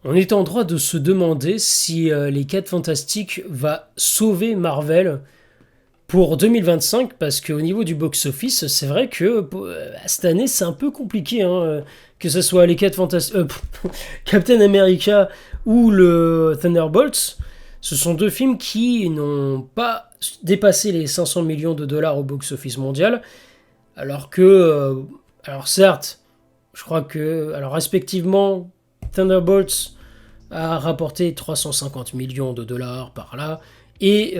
On est en droit de se demander si les 4 Fantastiques va sauver Marvel pour 2025, parce qu'au niveau du box-office, c'est vrai que cette année, c'est un peu compliqué, hein, que ce soit les 4 Fantastiques, Captain America ou le Thunderbolts. Ce sont deux films qui n'ont pas dépassé les 500 millions de dollars au box-office mondial, alors que, alors certes, je crois que, alors respectivement, Thunderbolts a rapporté 350 millions de dollars par là, et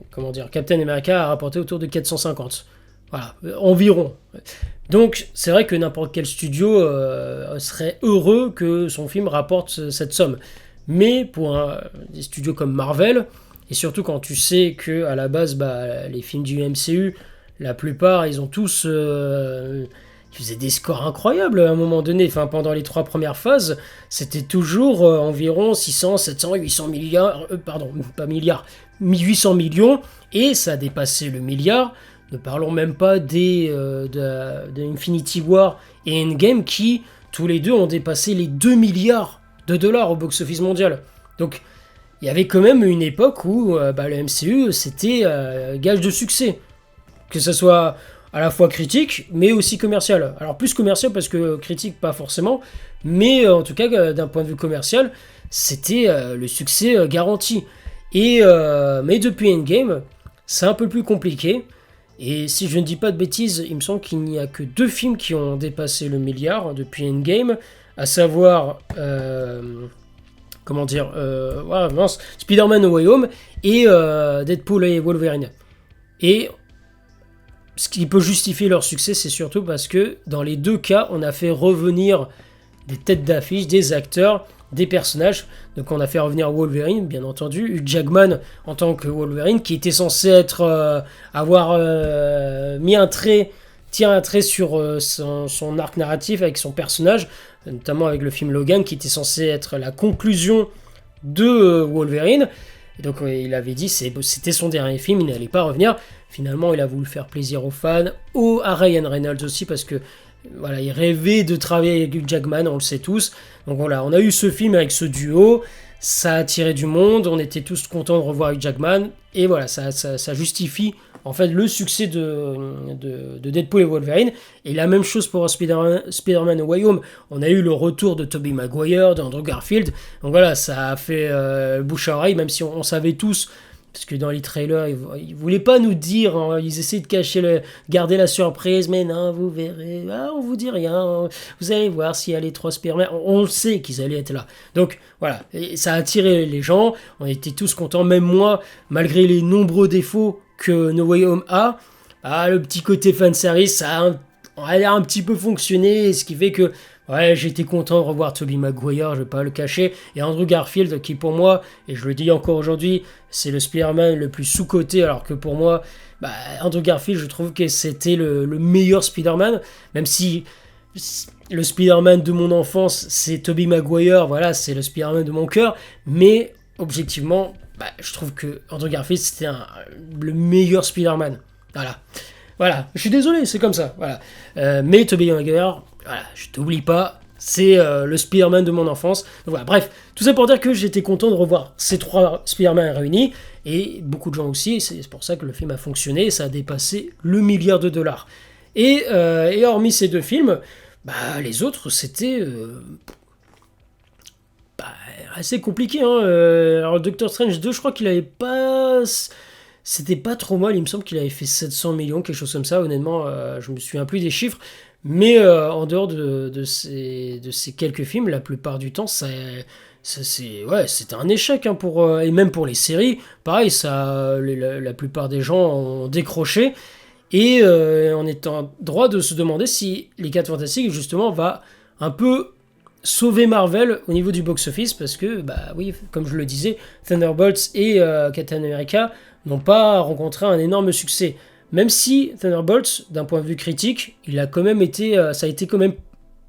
comment dire, Captain America a rapporté autour de 450. Voilà, environ. Donc c'est vrai que n'importe quel studio serait heureux que son film rapporte cette somme. Mais pour des studios comme Marvel, et surtout quand tu sais que à la base, les films du MCU, la plupart, ils ont tous ils faisaient des scores incroyables à un moment donné. Enfin, pendant les 3 premières phases, c'était toujours environ 600, 700, 800 milliards, pardon, pas milliards, 800 millions, et ça a dépassé le milliard. Ne parlons même pas de Infinity War et Endgame qui, tous les deux, ont dépassé les 2 milliards de dollars au box-office mondial. Donc, il y avait quand même une époque où le MCU, c'était gage de succès. Que ce soit à la fois critique, mais aussi commercial. Alors plus commercial parce que critique, pas forcément, mais en tout cas, d'un point de vue commercial, c'était le succès garanti. Mais depuis Endgame, c'est un peu plus compliqué. Et si je ne dis pas de bêtises, il me semble qu'il n'y a que 2 films qui ont dépassé le milliard depuis Endgame, à savoir, comment dire, Spider-Man No Way Home et Deadpool et Wolverine. Et ce qui peut justifier leur succès, c'est surtout parce que dans les 2 cas, on a fait revenir des têtes d'affiche, des acteurs, des personnages. Donc on a fait revenir Wolverine, bien entendu, Hugh Jackman en tant que Wolverine, qui était censé avoir mis tiré un trait sur son arc narratif avec son personnage, notamment avec le film Logan, qui était censé être la conclusion de Wolverine. Et donc il avait dit c'était son dernier film, il n'allait pas revenir. Finalement, il a voulu faire plaisir aux fans, à Ryan Reynolds aussi, parce que voilà, il rêvait de travailler avec Hugh Jackman, on le sait tous. Donc voilà, on a eu ce film avec ce duo, ça a attiré du monde, on était tous contents de revoir Hugh Jackman, et voilà, ça justifie en fait le succès de Deadpool et Wolverine. Et la même chose pour Spider-Man No Way Home, on a eu le retour de Tobey Maguire, d'Andrew Garfield, donc voilà, ça a fait bouche à oreille, même si on savait tous. Parce que dans les trailers, ils voulaient pas nous dire, hein, ils essaient de garder la surprise, mais non, vous verrez, on vous dit rien, vous allez voir s'il y a les 3 Spider-Man, on le sait qu'ils allaient être là. Donc voilà, et ça a attiré les gens, on était tous contents, même moi, malgré les nombreux défauts que No Way Home a, le petit côté fanservice, ça a l'air un petit peu fonctionné, ce qui fait que ouais, j'étais content de revoir Tobey Maguire, je vais pas le cacher, et Andrew Garfield qui pour moi, et je le dis encore aujourd'hui, c'est le Spider-Man le plus sous-coté, alors que pour moi, Andrew Garfield, je trouve que c'était le meilleur Spider-Man, même si le Spider-Man de mon enfance, c'est Tobey Maguire, voilà, c'est le Spider-Man de mon cœur, mais objectivement, je trouve que Andrew Garfield, c'était le meilleur Spider-Man. Voilà, je suis désolé, c'est comme ça, voilà. Mais Tobey Maguire, voilà, je t'oublie pas, c'est le Spider-Man de mon enfance. Donc voilà, bref, tout ça pour dire que j'étais content de revoir ces 3 Spider-Man réunis, et beaucoup de gens aussi, c'est pour ça que le film a fonctionné, ça a dépassé le milliard de dollars. Et hormis ces 2 films, les autres, c'était assez compliqué. Hein. Alors Doctor Strange 2, je crois qu'il avait pas... C'était pas trop mal, il me semble qu'il avait fait 700 millions, quelque chose comme ça, honnêtement, je me souviens plus des chiffres. Mais en dehors de ces quelques films, la plupart du temps, c'était un échec, hein, et même pour les séries. Pareil, la plupart des gens ont décroché. Et on est en droit de se demander si les 4 Fantastiques, justement, va un peu sauver Marvel au niveau du box-office. Parce que, oui, comme je le disais, Thunderbolts et Captain America n'ont pas rencontré un énorme succès. Même si Thunderbolts, d'un point de vue critique, ça a été quand même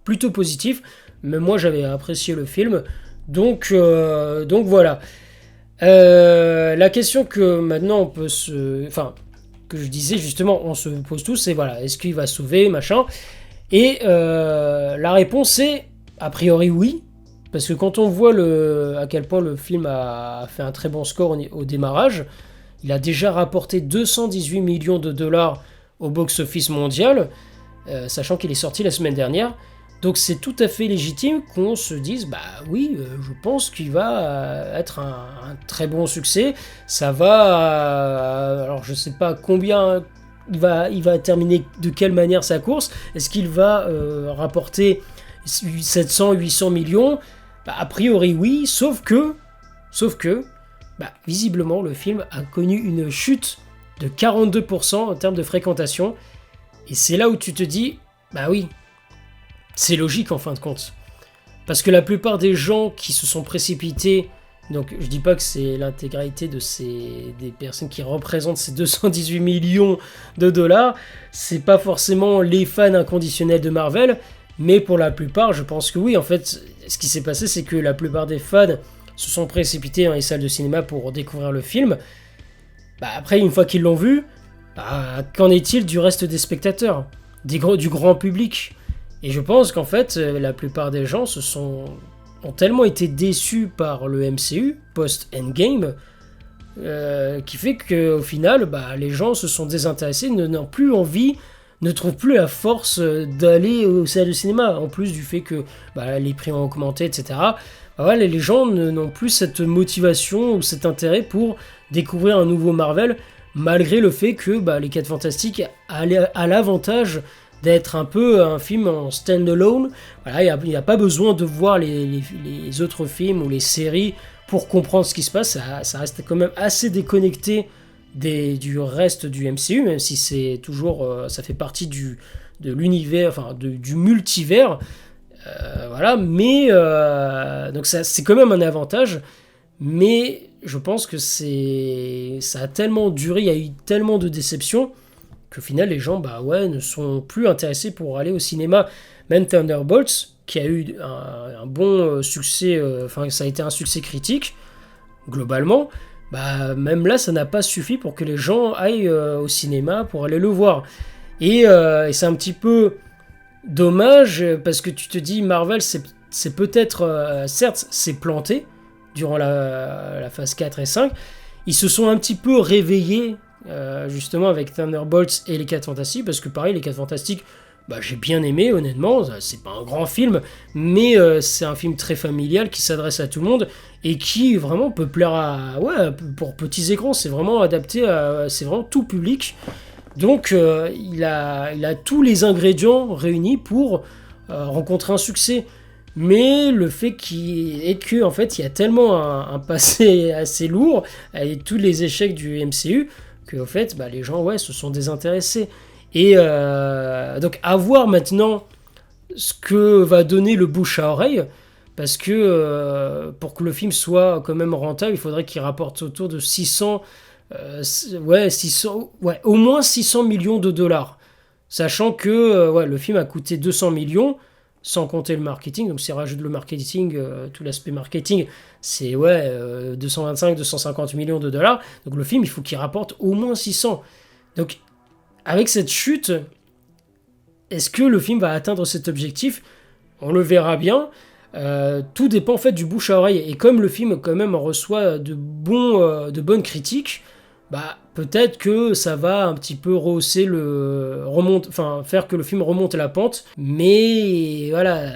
plutôt positif. Même moi, j'avais apprécié le film. Donc voilà. La question que maintenant on peut que je disais justement, on se pose tous, c'est voilà, est-ce qu'il va sauver, machin. Et la réponse est, a priori, oui. Parce que quand on voit à quel point le film a fait un très bon score au démarrage, il a déjà rapporté 218 millions de dollars au box-office mondial, sachant qu'il est sorti la semaine dernière. Donc c'est tout à fait légitime qu'on se dise, bah oui, je pense qu'il va être un très bon succès. Ça va, alors je sais pas combien il va terminer, de quelle manière sa course. Est-ce qu'il va rapporter 700, 800 millions? Bah, a priori oui, sauf que, bah, visiblement le film a connu une chute de 42% en termes de fréquentation. Et c'est là où tu te dis, bah oui, c'est logique en fin de compte. Parce que la plupart des gens qui se sont précipités, donc je dis pas que c'est l'intégralité des personnes qui représentent ces 218 millions de dollars, c'est pas forcément les fans inconditionnels de Marvel, mais pour la plupart, je pense que oui. En fait, ce qui s'est passé, c'est que la plupart des fans se sont précipités dans les salles de cinéma pour découvrir le film. Bah après, une fois qu'ils l'ont vu, bah, qu'en est-il du reste des spectateurs, du grand public? Et je pense qu'en fait, la plupart des gens ont tellement été déçus par le MCU post-Endgame qui fait qu'au final, bah, les gens se sont désintéressés, n'ont plus envie, ne trouvent plus la force d'aller aux salles de cinéma. En plus du fait que bah, les prix ont augmenté, etc. Bah, voilà, les gens n'ont plus cette motivation ou cet intérêt pour découvrir un nouveau Marvel, malgré le fait que bah, les 4 Fantastiques a l'avantage d'être un peu un film en stand-alone. Voilà, il n'y a pas besoin de voir les autres films ou les séries pour comprendre ce qui se passe. Ça reste quand même assez déconnecté du reste du MCU, même si c'est toujours, ça fait partie de l'univers, enfin du multivers. Voilà, mais donc c'est quand même un avantage. Mais je pense que ça a tellement duré, il y a eu tellement de déceptions qu'au final les gens bah ouais, ne sont plus intéressés pour aller au cinéma. Même Thunderbolts, qui a eu un bon succès, enfin ça a été un succès critique, globalement, bah même là ça n'a pas suffi pour que les gens aillent au cinéma pour aller le voir. Et c'est un petit peu dommage, parce que tu te dis Marvel c'est peut-être, certes c'est planté durant la phase 4 et 5, ils se sont un petit peu réveillés justement avec Thunderbolts et les 4 Fantastiques, parce que pareil les 4 Fantastiques bah, j'ai bien aimé honnêtement, c'est pas un grand film mais c'est un film très familial qui s'adresse à tout le monde et qui vraiment peut plaire pour petits écrans, c'est vraiment adapté c'est vraiment tout public, donc il a tous les ingrédients réunis pour rencontrer un succès. Mais le fait est que en fait il y a tellement un passé assez lourd avec tous les échecs du MCU que en fait bah, les gens ouais se sont désintéressés. Et donc à voir maintenant ce que va donner le bouche à oreille, parce que pour que le film soit quand même rentable, il faudrait qu'il rapporte autour de 600 au moins 600 millions de dollars, sachant que ouais, le film a coûté 200 millions sans compter le marketing. Donc si on rajoute le marketing, tout l'aspect marketing, c'est 225-250 millions de dollars. Donc le film, il faut qu'il rapporte au moins 600. Donc avec cette chute, est-ce que le film va atteindre cet objectif? On le verra bien. Tout dépend en fait du bouche à oreille. Et comme le film quand même reçoit de bonnes critiques, bah peut-être que ça va un petit peu faire que le film remonte la pente. Mais voilà,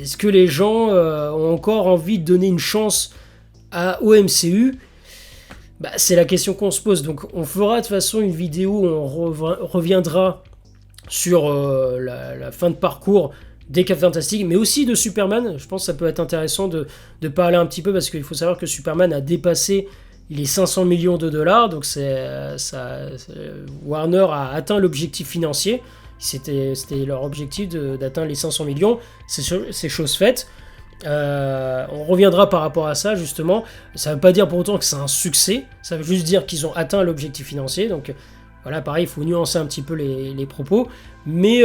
est-ce que les gens ont encore envie de donner une chance au MCU? Bah, c'est la question qu'on se pose. Donc on fera de toute façon une vidéo où on reviendra sur la fin de parcours des 4 Fantastiques, mais aussi de Superman. Je pense que ça peut être intéressant de parler un petit peu, parce qu'il faut savoir que Superman a dépassé les 500 millions de dollars, donc Warner a atteint l'objectif financier. C'était leur objectif d'atteindre les 500 millions, c'est chose faite. On reviendra par rapport à ça justement. Ça ne veut pas dire pour autant que c'est un succès, ça veut juste dire qu'ils ont atteint l'objectif financier, donc voilà, pareil, il faut nuancer un petit peu les propos, mais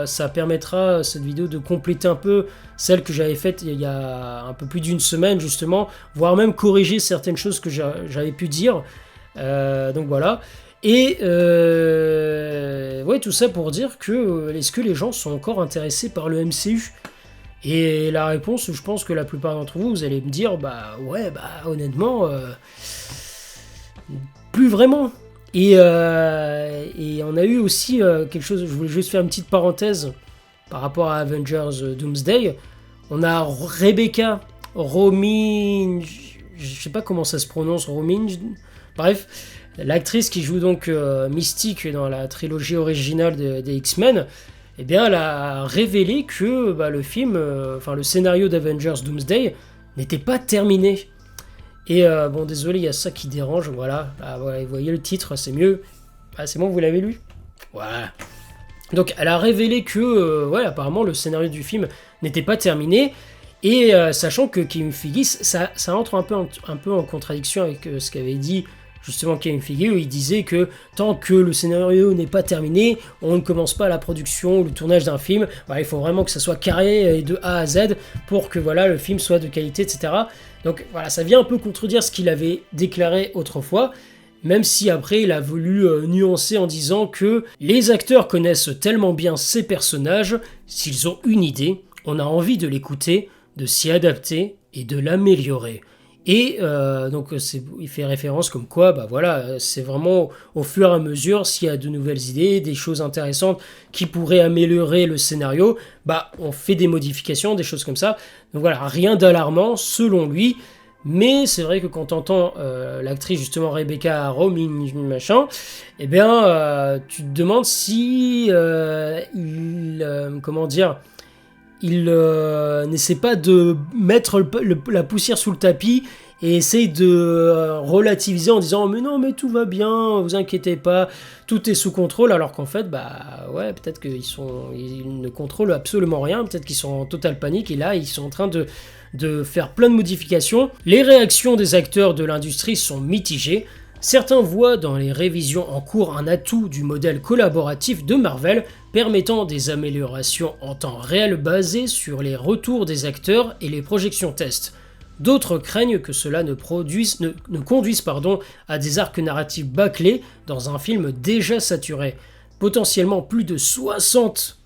ça permettra, cette vidéo, de compléter un peu celle que j'avais faite il y a un peu plus d'une semaine, justement, voire même corriger certaines choses que j'avais pu dire. Donc voilà. Et ouais, tout ça pour dire que est-ce que les gens sont encore intéressés par le MCU? Et la réponse, je pense que la plupart d'entre vous, vous allez me dire, bah ouais, bah honnêtement, plus vraiment. Et on a eu aussi quelque chose, je voulais juste faire une petite parenthèse par rapport à Avengers Doomsday. On a Rebecca Romijn, je sais pas comment ça se prononce, Romijn, bref, l'actrice qui joue donc Mystique dans la trilogie originale des X-Men, eh bien, elle a révélé que le film, le scénario d'Avengers Doomsday n'était pas terminé. Et bon, désolé, il y a ça qui dérange, voilà. Ah, voilà, vous voyez le titre, c'est mieux. Ah, c'est bon, vous l'avez lu? Voilà. Donc, elle a révélé que, apparemment, le scénario du film n'était pas terminé. Et sachant que Kevin Feige, ça entre un peu en contradiction avec ce qu'avait dit justement Kevin Feige, où il disait que tant que le scénario n'est pas terminé, on ne commence pas la production ou le tournage d'un film. Voilà, il faut vraiment que ça soit carré de A à Z pour que le film soit de qualité, etc. Donc voilà, ça vient un peu contredire ce qu'il avait déclaré autrefois, même si après il a voulu nuancer en disant que les acteurs connaissent tellement bien ces personnages, s'ils ont une idée, on a envie de l'écouter, de s'y adapter et de l'améliorer. Et donc il fait référence comme quoi, c'est vraiment au fur et à mesure, s'il y a de nouvelles idées, des choses intéressantes qui pourraient améliorer le scénario, on fait des modifications, des choses comme ça. Donc voilà, rien d'alarmant selon lui. Mais c'est vrai que quand t'entends l'actrice justement Rebecca Romijn machin, eh bien tu te demandes si il n'essaie pas de mettre la poussière sous le tapis et essaye de relativiser en disant mais non mais tout va bien, vous inquiétez pas, tout est sous contrôle, alors qu'en fait peut-être qu'ils ne contrôlent absolument rien, peut-être qu'ils sont en totale panique et là ils sont en train de faire plein de modifications. Les réactions des acteurs de l'industrie sont mitigées. Certains voient dans les révisions en cours un atout du modèle collaboratif de Marvel, permettant des améliorations en temps réel basées sur les retours des acteurs et les projections tests. D'autres craignent que cela ne conduise à des arcs narratifs bâclés dans un film déjà saturé. Potentiellement plus de 60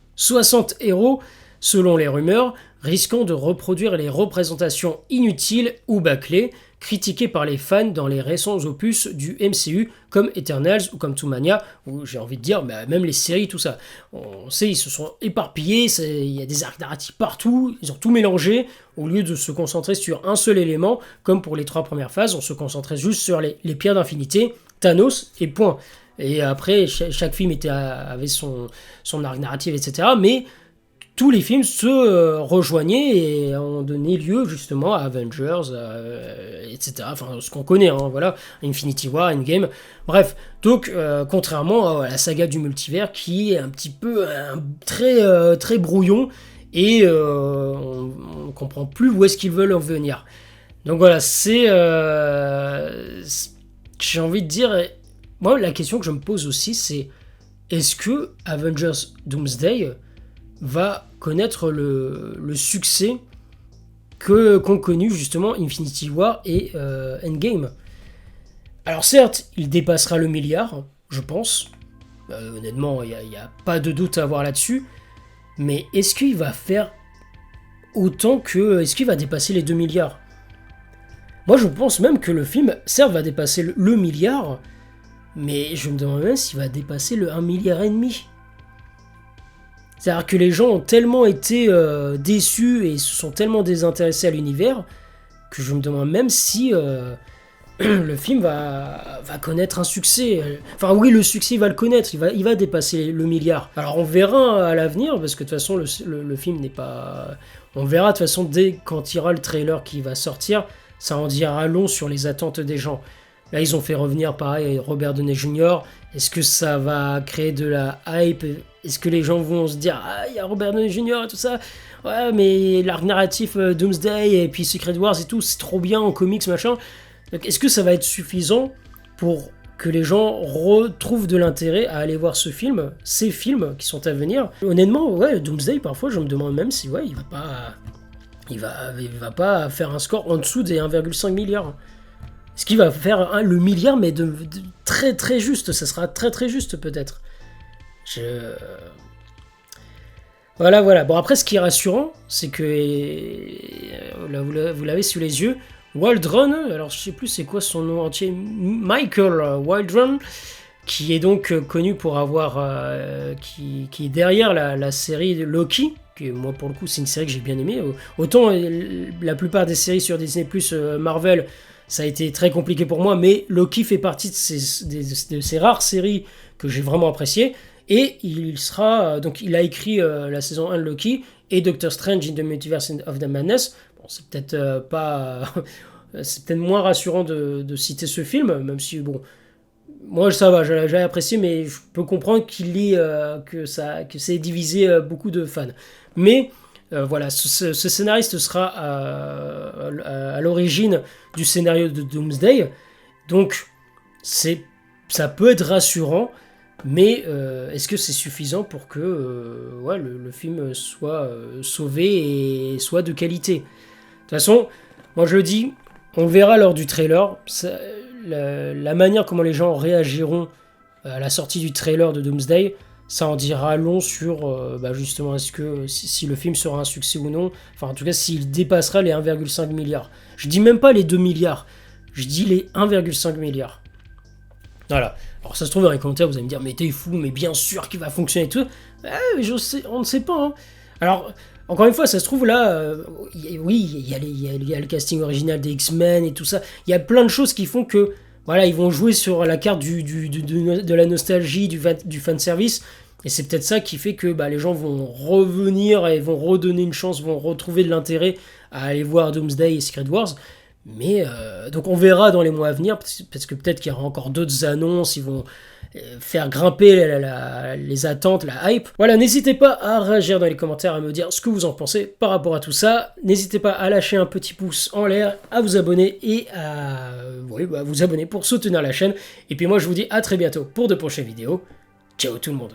héros, selon les rumeurs, risquant de reproduire les représentations inutiles ou bâclées, critiqués par les fans dans les récents opus du MCU comme Eternals ou comme Toumania, où j'ai envie de dire, même les séries, tout ça. On sait, ils se sont éparpillés, il y a des arcs narratifs partout, ils ont tout mélangé, au lieu de se concentrer sur un seul élément, comme pour les 3 premières phases, on se concentrait juste sur les pierres d'infinité, Thanos et point. Et après, chaque film avait son arc narratif, etc. Mais tous les films se rejoignaient et ont donné lieu justement à Avengers, etc. Enfin, ce qu'on connaît, Infinity War, Endgame. Bref, donc contrairement à la saga du multivers qui est un petit peu très brouillon et on ne comprend plus où est-ce qu'ils veulent en venir. Donc voilà, j'ai envie de dire, moi la question que je me pose aussi c'est est-ce que Avengers Doomsday va connaître le succès qu'ont connu justement Infinity War et Endgame. Alors certes, il dépassera le milliard, je pense. Honnêtement, il n'y a pas de doute à avoir là-dessus. Mais est-ce qu'il va faire autant que... Est-ce qu'il va dépasser les 2 milliards? Moi, je pense même que le film, certes, va dépasser le milliard, mais je me demande même s'il va dépasser le 1,5 milliard. C'est-à-dire que les gens ont tellement été déçus et se sont tellement désintéressés à l'univers que je me demande même si le film va connaître un succès. Enfin oui, le succès, il va le connaître, il va dépasser le milliard. Alors on verra à l'avenir, parce que de toute façon le film n'est pas... On verra de toute façon dès quand il y aura le trailer qui va sortir, ça en dira long sur les attentes des gens. Là, ils ont fait revenir, pareil, Robert Downey Jr. Est-ce que ça va créer de la hype? Est-ce que les gens vont se dire « Ah, il y a Robert Downey Jr. et tout ça. Ouais, mais l'arc narratif Doomsday et puis Secret Wars et tout, c'est trop bien en comics, machin. » Donc, est-ce que ça va être suffisant pour que les gens retrouvent de l'intérêt à aller voir ces films qui sont à venir? Honnêtement, Doomsday, parfois, je me demande même si, il va pas faire un score en dessous des 1,5 milliard. Ce qui va faire le milliard, mais de très très juste. Ça sera très très juste peut-être. Voilà, voilà. Bon, après, ce qui est rassurant, c'est que, là, vous l'avez sous les yeux, Waldron, alors je sais plus c'est quoi son nom entier, Michael Waldron, qui est donc connu pour avoir, qui est derrière la série de Loki, que moi pour le coup c'est une série que j'ai bien aimée. Autant la plupart des séries sur Disney+, Marvel, ça a été très compliqué pour moi, mais Loki fait partie de ces rares séries que j'ai vraiment appréciées. Et il sera, donc il a écrit la saison 1 de Loki et Doctor Strange in the Multiverse of the Madness. Bon, c'est peut-être pas, c'est peut-être moins rassurant de citer ce film, même si bon, moi ça va, j'ai apprécié, mais je peux comprendre que c'est divisé beaucoup de fans. Mais voilà, ce scénariste sera à l'origine du scénario de Doomsday, donc ça peut être rassurant. Mais est-ce que c'est suffisant pour que ouais, le film soit sauvé et soit de qualité? De toute façon, moi je le dis, on le verra lors du trailer. La manière comment les gens réagiront à la sortie du trailer de Doomsday, ça en dira long sur bah justement est-ce que si le film sera un succès ou non. Enfin en tout cas s'il dépassera les 1,5 milliard. Je dis même pas les 2 milliards, je dis les 1,5 milliard. Voilà. Alors ça se trouve dans les commentaires, vous allez me dire mais t'es fou, mais bien sûr qu'il va fonctionner et tout. Mais on ne sait pas. Hein. Alors, encore une fois, ça se trouve là, oui, il y a le casting original des X-Men et tout ça. Il y a plein de choses qui font que, voilà, ils vont jouer sur la carte de la nostalgie, du fanservice. Et c'est peut-être ça qui fait que bah, les gens vont revenir et vont redonner une chance, vont retrouver de l'intérêt à aller voir Doomsday et Secret Wars. Mais donc on verra dans les mois à venir, parce que peut-être qu'il y aura encore d'autres annonces, ils vont faire grimper les attentes, la hype. Voilà, n'hésitez pas à réagir dans les commentaires, à me dire ce que vous en pensez par rapport à tout ça. N'hésitez pas à lâcher un petit pouce en l'air, à vous abonner et à vous abonner pour soutenir la chaîne. Et puis moi je vous dis à très bientôt pour de prochaines vidéos. Ciao tout le monde.